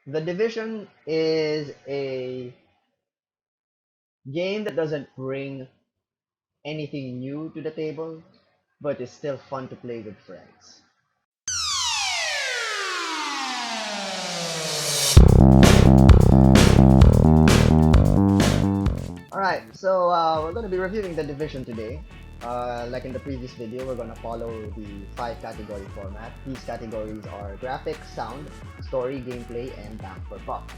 The Division is a game that doesn't bring anything new to the table, but is still fun to play with friends. Alright, so we're going to be reviewing the Division today. Like in the previous video, we're going to follow the 5 category format. These categories are graphics, sound, story, gameplay, and bang for buck.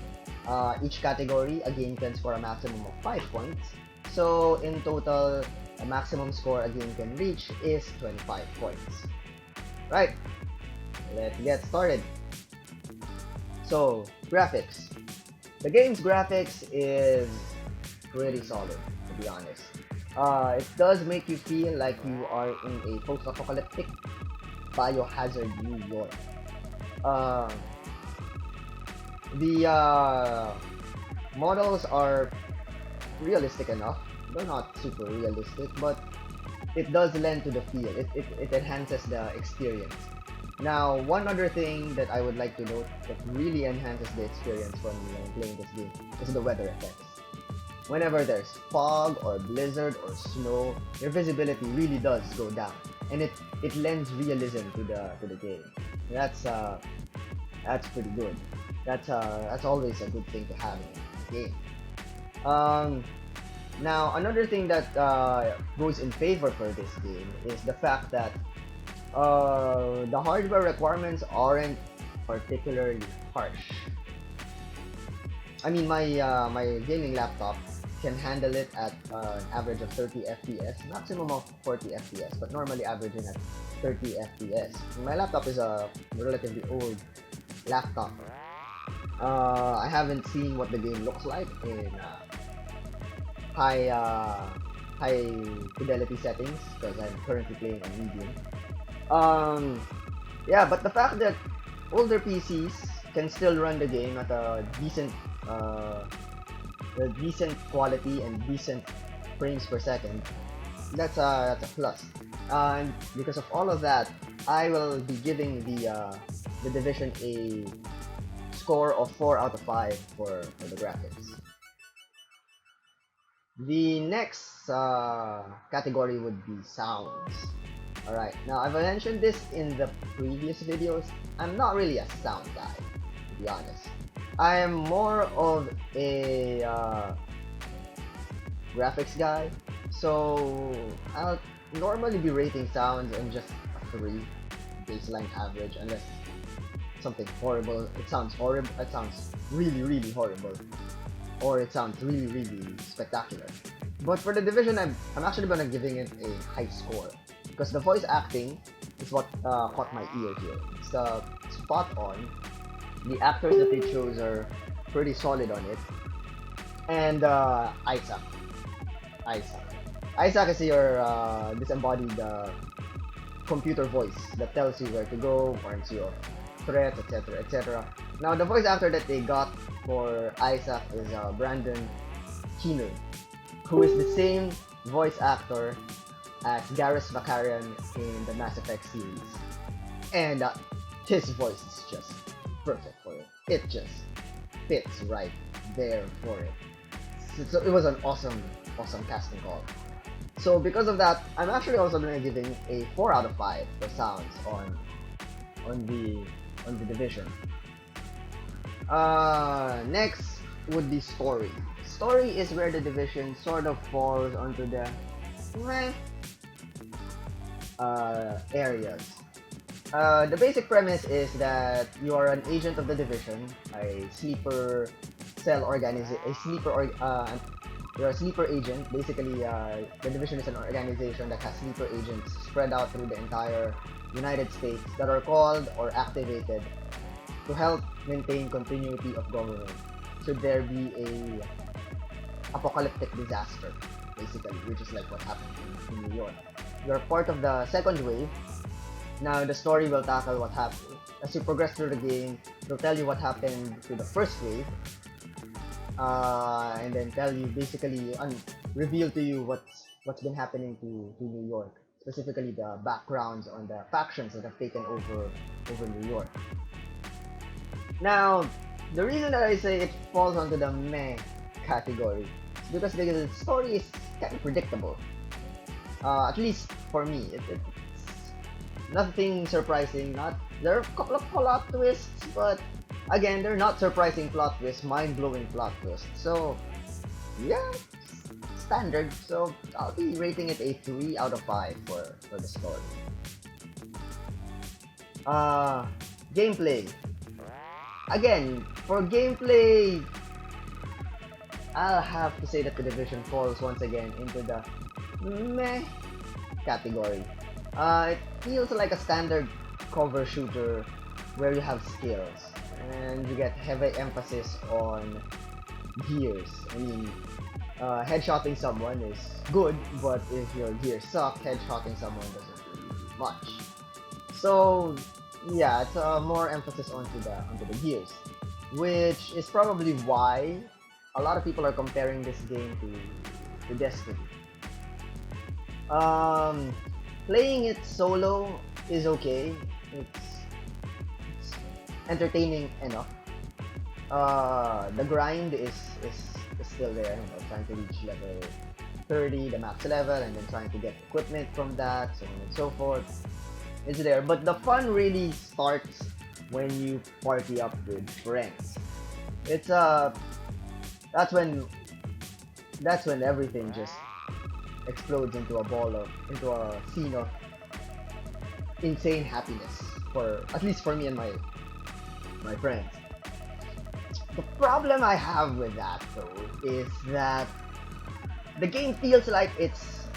Each category, a game can score a maximum of 5 points. So in total, a maximum score a game can reach is 25 points. Right, let's get started. So, graphics. The game's graphics is pretty solid, to be honest. It does make you feel like you are in a post-apocalyptic biohazard New York. Uh, the models are realistic enough. They're not super realistic, but it does lend to the feel. It enhances the experience. Now, one other thing that I would like to note that really enhances the experience when playing this game is the weather effects. Whenever there's fog or blizzard or snow, your visibility really does go down, and it lends realism to the game. That's uh that's pretty good. That's always a good thing to have in a game. Um, Now another thing that goes in favor for this game is the fact that the hardware requirements aren't particularly harsh. I mean, my gaming laptop can handle it at an average of 30 FPS, maximum of 40 FPS, but normally averaging at 30 FPS. My laptop is a relatively old laptop. I haven't seen what the game looks like in high uh, high fidelity settings because I'm currently playing on medium. Um, yeah, but the fact that older PCs can still run the game at uh, a decent quality and decent frames per second, that's a plus. And because of all of that, I will be giving the division a score of 4 out of 5 for the graphics. The next category would be sounds. Alright, now I've mentioned this in the previous videos. I'm not really a sound guy, to be honest. I am more of a graphics guy, so I'll normally be rating sounds in just a 3 baseline average unless something horrible. It sounds horrible. It sounds really horrible, or it sounds really spectacular. But for the division, I'm actually gonna giving it a high score because the voice acting is what caught my ear here. It's spot on. The actors that they chose are pretty solid on it. And Isaac, Isaac is your disembodied computer voice that tells you where to go, warns you of threats, etc., etc. Now, the voice actor that they got for Isaac is Brandon Keener, who is the same voice actor as Garrus Vakarian in the Mass Effect series. And his voice is just perfect for it. It just fits right there for it. So it was an awesome casting call. So because of that, I'm actually also gonna giving a 4 out of 5 for sounds on the on the division. Next would be story. Story is where the division sort of falls onto the meh areas. The basic premise is that you are an agent of the division, a sleeper cell organization, you're a sleeper agent. Basically, the division is an organization that has sleeper agents spread out through the entire United States that are called or activated to help maintain continuity of government should there be a apocalyptic disaster, basically, which is like what happened in New York. You're part of the second wave. Now the story will tackle what happened. As you progress through the game, it'll tell you what happened to the first wave, and then tell you basically reveal to you what's been happening to New York, specifically the backgrounds on the factions that have taken over New York. Now, the reason that I say it falls onto the meh category is because the story is kind of predictable. At least for me, it's nothing surprising. Not there are a couple of plot twists, but again, they're not surprising plot twists, mind-blowing plot twists. So yeah, standard. So I'll be rating it a 3 out of 5 for the story. Uh, Gameplay. Again, for gameplay, I'll have to say that the Division falls once again into the meh category. It feels like a standard cover shooter where you have skills and you get heavy emphasis on gears. I mean, headshotting someone is good, but if your gears suck, headshotting someone doesn't really do much. So yeah, it's more emphasis onto the gears, which is probably why a lot of people are comparing this game to Destiny. Um, Playing it solo is okay. It's entertaining enough. The grind is still there. You know, trying to reach level 30, the max level, and then trying to get equipment from that, so on and so forth. Is there, but the fun really starts when you party up with friends. It's that's when that's when everything just explodes into a scene of insane happiness for at least for me and my friends. The problem I have with that though is that the game feels like it's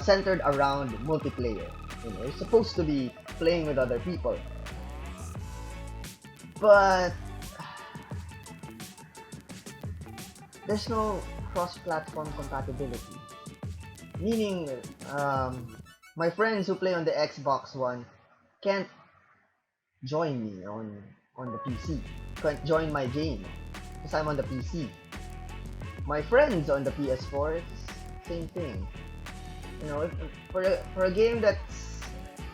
centered around multiplayer. You know, you're supposed to be playing with other people, but there's no cross-platform compatibility. Meaning, my friends who play on the Xbox One can't join me on the PC. Can't join my game because I'm on the PC. My friends on the PS4, it's same thing. You know, for a game that's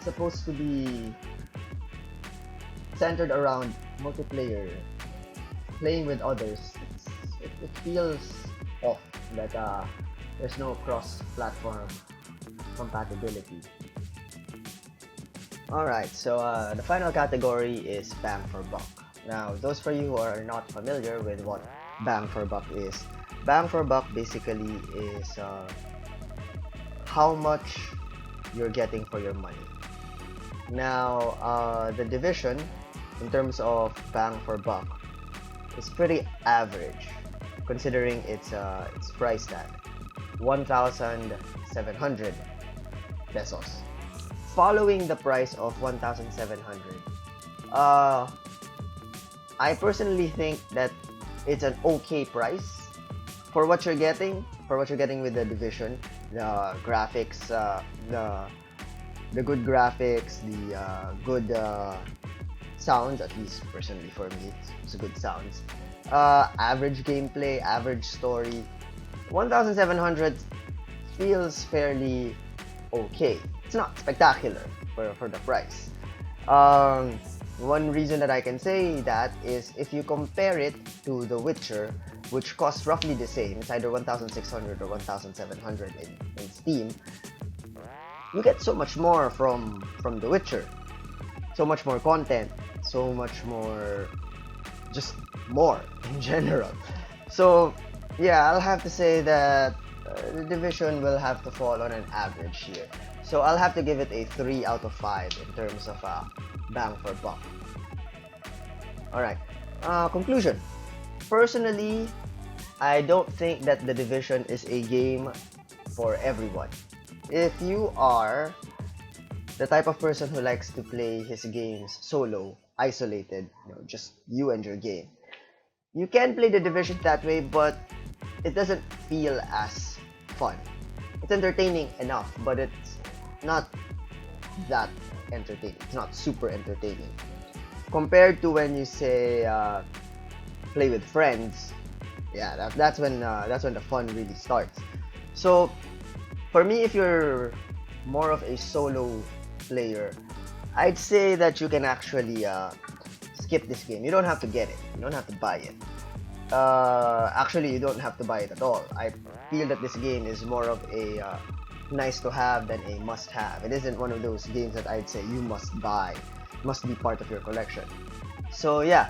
supposed to be centered around multiplayer, playing with others, it feels off that there's no cross-platform compatibility. Alright, so the final category is bang for buck. Now, those for you who are not familiar with what bang for buck is, bang for buck basically is how much you're getting for your money. Now, the Division, in terms of bang for buck, is pretty average, considering its price tag, 1,700 pesos. Following the price of 1,700, I personally think that it's an okay price for what you're getting. For what you're getting with the Division, the graphics, the good graphics, the good sounds. At least personally for me, it's good sounds. Average gameplay, average story. 1,700 feels fairly okay. It's not spectacular for the price. One reason that I can say that is if you compare it to The Witcher, which costs roughly the same, it's either 1,600 or 1,700 in Steam, you get so much more from The Witcher. So much more content, so much more, just more in general. So yeah, I'll have to say that the Division will have to fall on an average here. So I'll have to give it a 3 out of 5 in terms of bang for buck. Alright, conclusion. Personally, I don't think that the Division is a game for everyone. If you are the type of person who likes to play his games solo, isolated, you know, just you and your game, you can play the Division that way, but it doesn't feel as fun. It's entertaining enough, but it's not that entertaining. It's not super entertaining. Compared to when you say play with friends, yeah, that's when the fun really starts. So for me, if you're more of a solo player, I'd say that you can actually skip this game. You don't have to get it. You don't have to buy it. Actually, you don't have to buy it at all. I feel that this game is more of a nice to have than a must have. It isn't one of those games that I'd say you must buy, must be part of your collection. So yeah,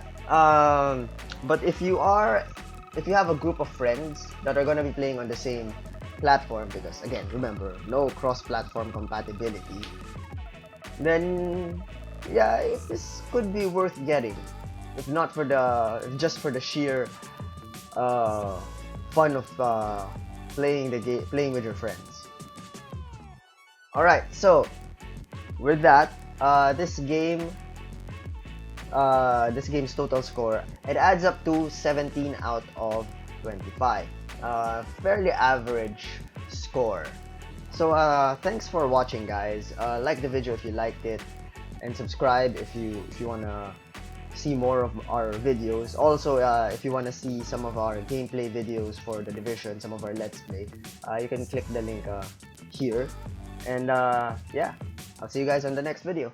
but if you have a group of friends that are gonna be playing on the same platform, because again, remember, no cross-platform compatibility, then yeah, this could be worth getting, if not for just for the sheer fun of playing the game, playing with your friends. All right, so with that, this game's total score, it adds up to 17 out of 25. Fairly average score. So thanks for watching, guys. Like the video if you liked it, and subscribe if you wanna see more of our videos. Also, if you wanna see some of our gameplay videos for the Division, some of our Let's Play, you can click the link here. And yeah, I'll see you guys on the next video.